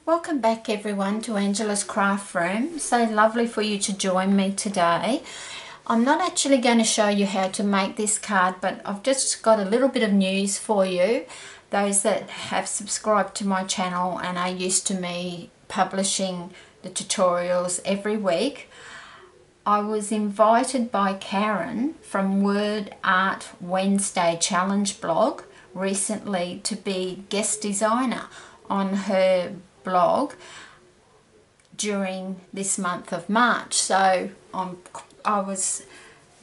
Welcome back everyone to Angela's Craft Room. So lovely for you to join me today. I'm not actually going to show you how to make this card, but I've just got a little bit of news for you. Those that have subscribed to my channel and are used to me publishing the tutorials every week, I was invited by Karen from Word Art Wednesday Challenge blog recently to be guest designer on her blog during this month of March. So I was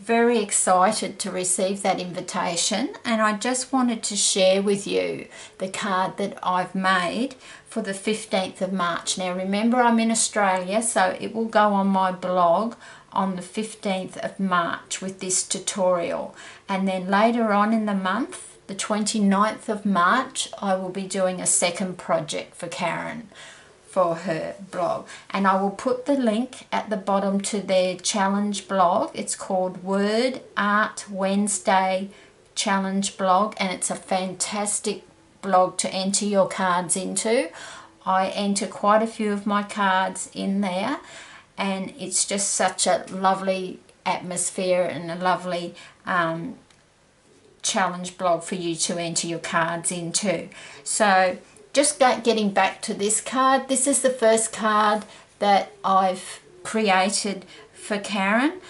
very excited to receive that invitation, and I just wanted to share with you the card that I've made for the 15th of March. Now remember, I'm in Australia, so it will go on my blog on the 15th of March with this tutorial, and then later on in the month, the 29th of March, I will be doing a second project for Karen for her blog, and I will put the link at the bottom to their challenge blog. It's called Word Art Wednesday Challenge blog, and it's a fantastic blog to enter your cards into. I enter quite a few of my cards in there, and it's just such a lovely atmosphere and a lovely challenge blog for you to enter your cards into. So just getting back to this card, this is the first card that I've created for Karen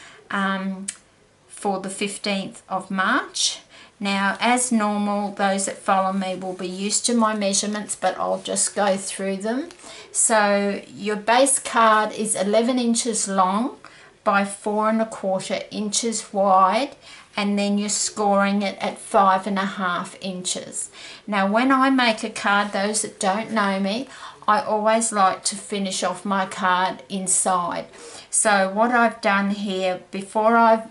for the 15th of March. Now, as normal, those that follow me will be used to my measurements, but I'll just go through them. So your base card is 11 inches long by 4 1/4 inches wide, and then you're scoring it at 5 1/2 inches. Now when I make a card, those that don't know me, I always like to finish off my card inside. So what I've done here, before I've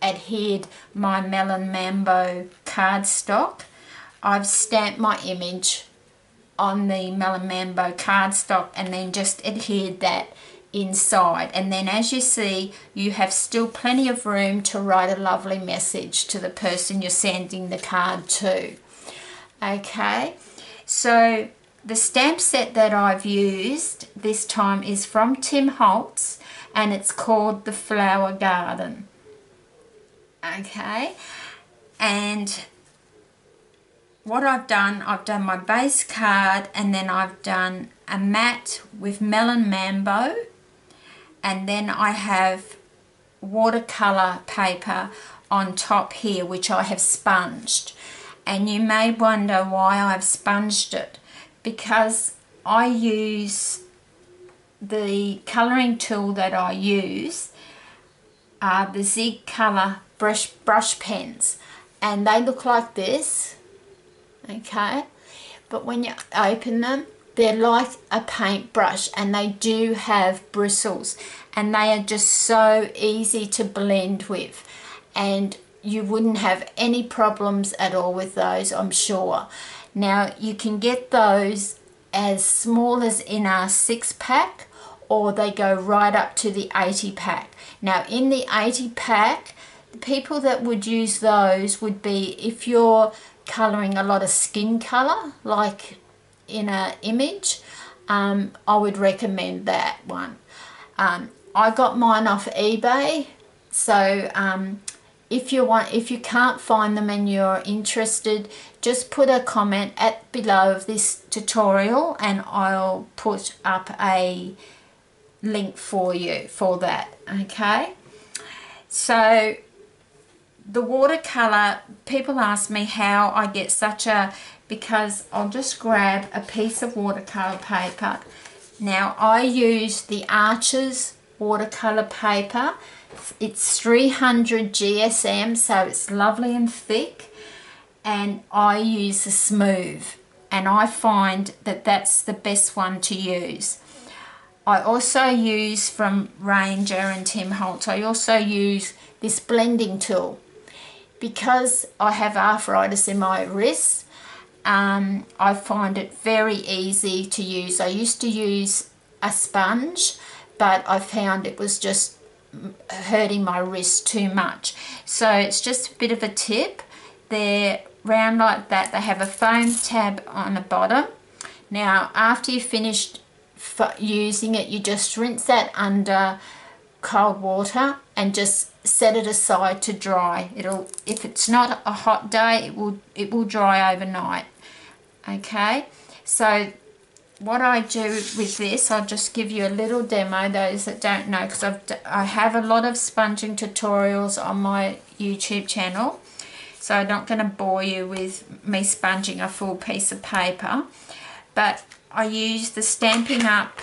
adhered my Melon Mambo cardstock, I've stamped my image on the Melon Mambo cardstock and then just adhered that inside, and then as you see, you have still plenty of room to write a lovely message to the person you're sending the card to. Okay, so the stamp set that I've used this time is from Holtz, and it's called the Flower Garden. Okay, and what I've done my base card, and then I've done a mat with Melon Mambo, and then I have watercolor paper on top here, which I have sponged. And you may wonder why I've sponged it, because I use the colouring tool that I use are the Zig Colour brush pens, and they look like this, okay, but when you open them, they're like a paintbrush, and they do have bristles, and they are just so easy to blend with, and you wouldn't have any problems at all with those, I'm sure. Now you can get those as small as in a 6-pack, or they go right up to the 80-pack. Now in the 80-pack, the people that would use those would be if you're colouring a lot of skin colour, like in an image, I would recommend that one. I got mine off eBay, so if you can't find them and you're interested, just put a comment below of this tutorial, and I'll put up a link for you for that. Okay, so the watercolor, people ask me how I get such a, because I'll just grab a piece of watercolor paper. Now I use the Arches watercolor paper. It's 300 GSM, so it's lovely and thick, and I use the smooth, and I find that that's the best one to use. I also use from Ranger and Holtz, I also use this blending tool. Because I have arthritis in my wrists, I find it very easy to use. I used to use a sponge, but I found it was just hurting my wrist too much. So it's just a bit of a tip. They're round like that. They have a foam tab on the bottom. Now after you've finished using it, you just rinse that under cold water and just set it aside to dry. If it's not a hot day, it will dry overnight. Okay, so what I do with this, I'll just give you a little demo, those that don't know, because I have a lot of sponging tutorials on my YouTube channel, so I'm not going to bore you with me sponging a full piece of paper. But I use the Stamping Up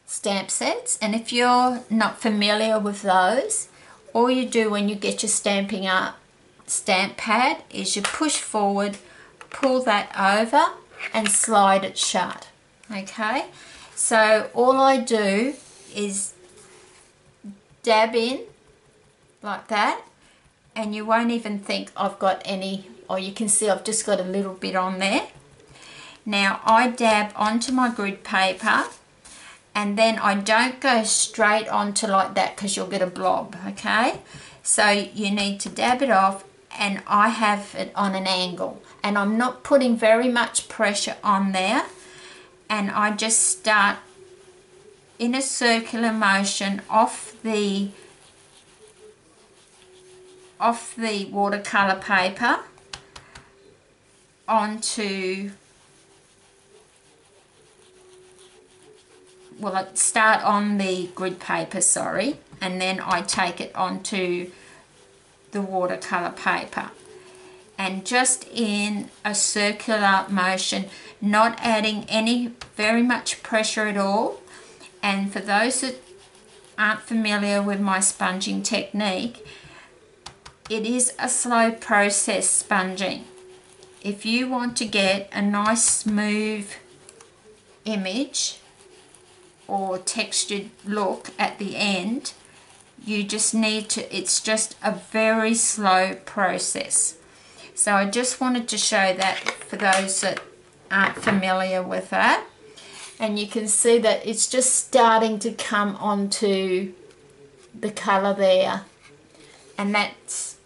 stamp sets, and if you're not familiar with those, all you do when you get your Stamping Up stamp pad is you push forward, pull that over and slide it shut. Okay, so all I do is dab in like that, and you won't even think I've got any, or you can see I've just got a little bit on there. Now I dab onto my grid paper, and then I don't go straight onto like that because you'll get a blob. Okay, so you need to dab it off, and I have it on an angle, and I'm not putting very much pressure on there, and I just start in a circular motion off the watercolor paper onto, well, I start on the grid paper, sorry, and then I take it onto the watercolor paper, and just in a circular motion, not adding very much pressure at all. And for those that aren't familiar with my sponging technique, it is a slow process sponging. If you want to get a nice smooth image or textured look at the end, you just need to, it's just a very slow process. So I just wanted to show that for those that aren't familiar with that. And you can see that it's just starting to come onto the colour there, and that's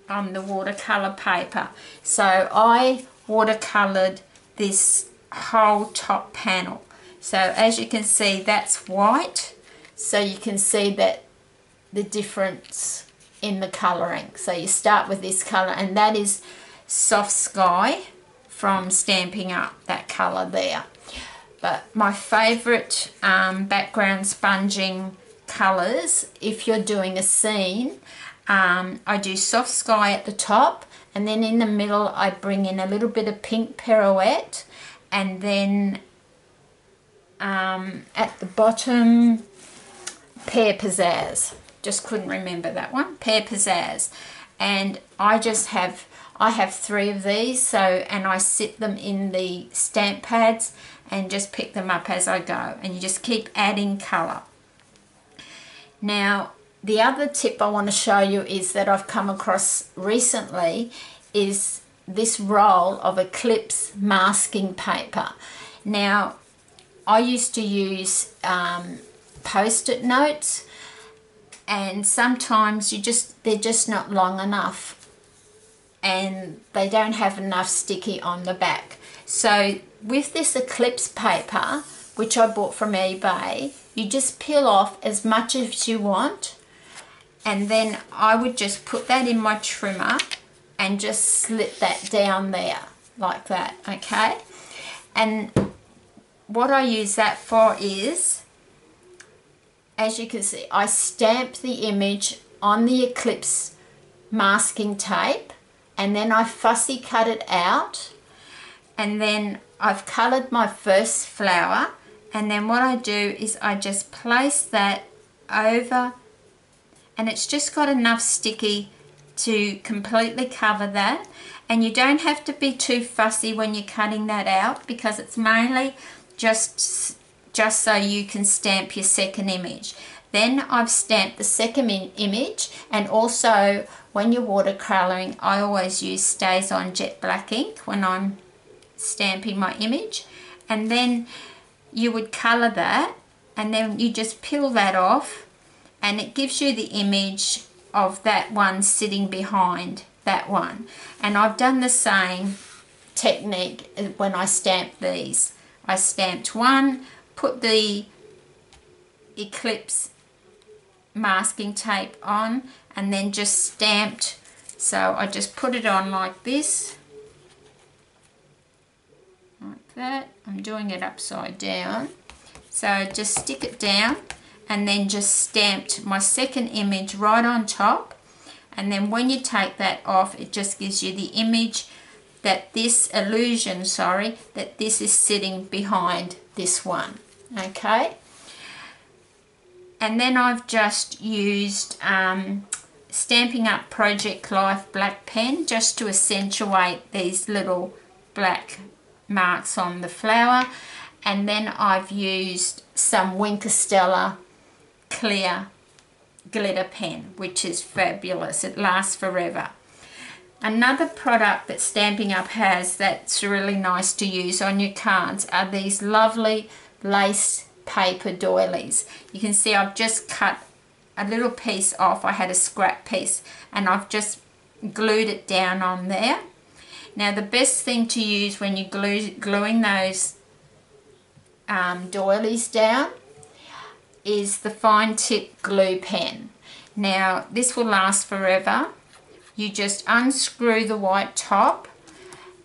on the watercolour paper. So I watercoloured this whole top panel. So as you can see, that's white, so you can see that the difference in the colouring. So you start with this colour, and that is Soft Sky from Stamping Up, that colour there. But my favourite background sponging colours, if you're doing a scene, I do Soft Sky at the top, and then in the middle I bring in a little bit of Pink Pirouette, and then at the bottom, Pear Pizzazz. Just couldn't remember that one, Pear Pizzazz. And I have 3 of these, so, and I sit them in the stamp pads and just pick them up as I go, and you just keep adding colour. Now the other tip I want to show you is that I've come across recently is this roll of Eclipse masking paper. Now I used to use post-it notes, and sometimes they're just not long enough, and they don't have enough sticky on the back. So with this Eclipse paper, which I bought from eBay, you just peel off as much as you want, and then I would just put that in my trimmer and just slit that down there like that. Okay, and what I use that for is, as you can see, I stamp the image on the Eclipse masking tape, and then I fussy cut it out, and then I've coloured my first flower, and then what I do is I just place that over, and it's just got enough sticky to completely cover that. And you don't have to be too fussy when you're cutting that out, because it's mainly just so you can stamp your second image. Then I've stamped the second image, and also when you're watercolouring, I always use Stays On Jet Black ink when I'm stamping my image. And then you would colour that, and then you just peel that off, and it gives you the image of that one sitting behind that one. And I've done the same technique when I stamped these. I stamped one, put the Eclipse masking tape on, and then just stamped. So I just put it on like this, like that. I'm doing it upside down. So just stick it down and then just stamped my second image right on top. And then when you take that off, it just gives you the image that this illusion, sorry, that this is sitting behind this one. Okay. And then I've just used Stampin' Up! Project Life black pen just to accentuate these little black marks on the flower. And then I've used some Wink Stella clear glitter pen, which is fabulous. It lasts forever. Another product that Stampin' Up! Has that's really nice to use on your cards are these lovely lace paper doilies. You can see I've just cut a little piece off. I had a scrap piece and I've just glued it down on there. Now the best thing to use when you're gluing those doilies down is the fine tip glue pen. Now this will last forever. You just unscrew the white top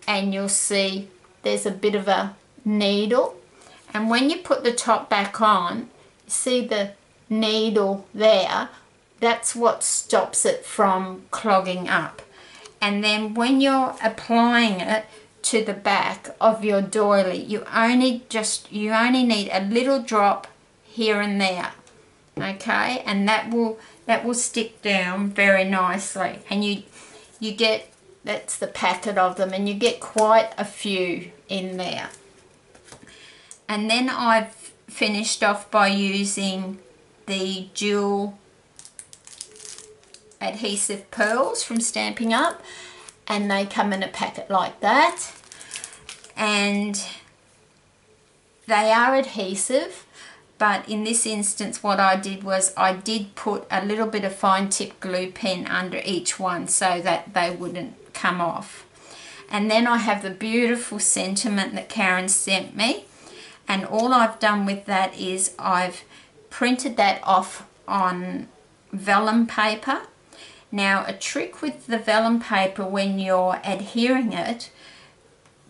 and you'll see there's a bit of a needle, and when you put the top back on, see the needle there, that's what stops it from clogging up. And then when you're applying it to the back of your doily, you only need a little drop here and there, okay, and that will stick down very nicely. And you get, that's the packet of them, and you get quite a few in there. And then I've finished off by using the dual adhesive pearls from Stampin' Up! And they come in a packet like that, and they are adhesive, but in this instance what I did was I did put a little bit of fine tip glue pen under each one so that they wouldn't come off. And then I have the beautiful sentiment that Karen sent me, and all I've done with that is I've printed that off on vellum paper. Now a trick with the vellum paper when you're adhering it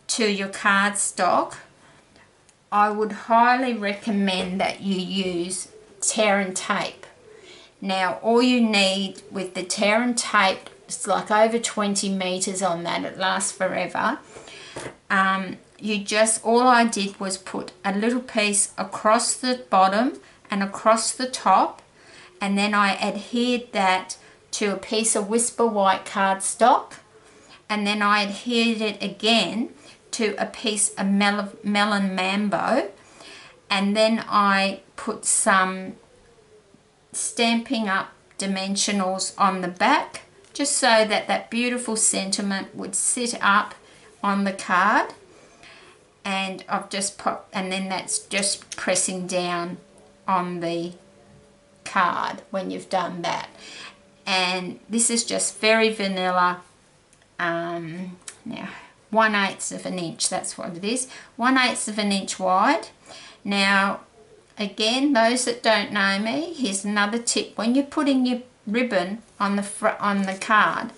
to your cardstock, I would highly recommend that you use tear and tape. Now all you need with the tear and tape, it's like over 20 meters on that, it lasts forever. All I did was put a little piece across the bottom and across the top, and then I adhered that to a piece of Whisper White cardstock, and then I adhered it again to a piece of Melon Mambo, and then I put some Stampin' Up! Dimensionals on the back just so that that beautiful sentiment would sit up on the card. And I've just popped, and then that's just pressing down on the card when you've done that. And this is just very vanilla. Now 1/8 of an inch, that's what it is, 1/8 of an inch wide. Now again, those that don't know me, here's another tip. When you're putting your ribbon on the card,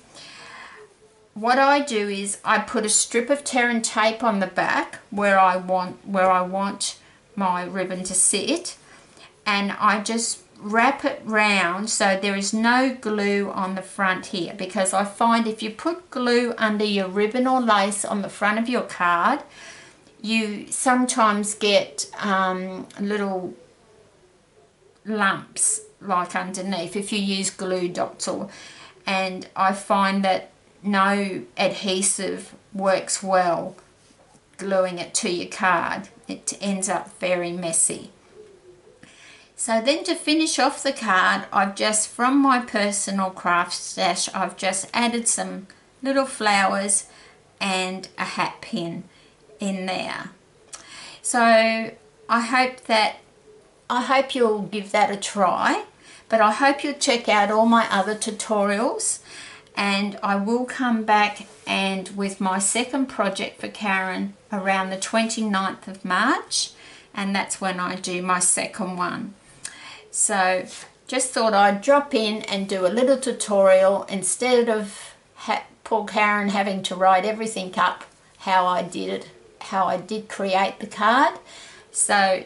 what I do is I put a strip of tear and tape on the back where I want my ribbon to sit, and I just wrap it round so there is no glue on the front here, because I find if you put glue under your ribbon or lace on the front of your card, you sometimes get little lumps like underneath if you use glue dots, and I find that no adhesive works well gluing it to your card. It ends up very messy. So then to finish off the card, I've just, from my personal craft stash, I've just added some little flowers and a hat pin in there. So I hope you'll give that a try, but I hope you'll check out all my other tutorials, and I will come back and with my second project for Karen around the 29th of March, and that's when I do my second one. So just thought I'd drop in and do a little tutorial instead of poor Karen having to write everything up how I did create the card. So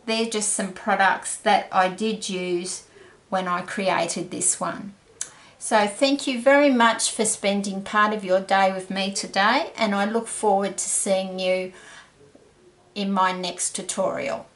they're just some products that I did use when I created this one. So thank you very much for spending part of your day with me today, and I look forward to seeing you in my next tutorial.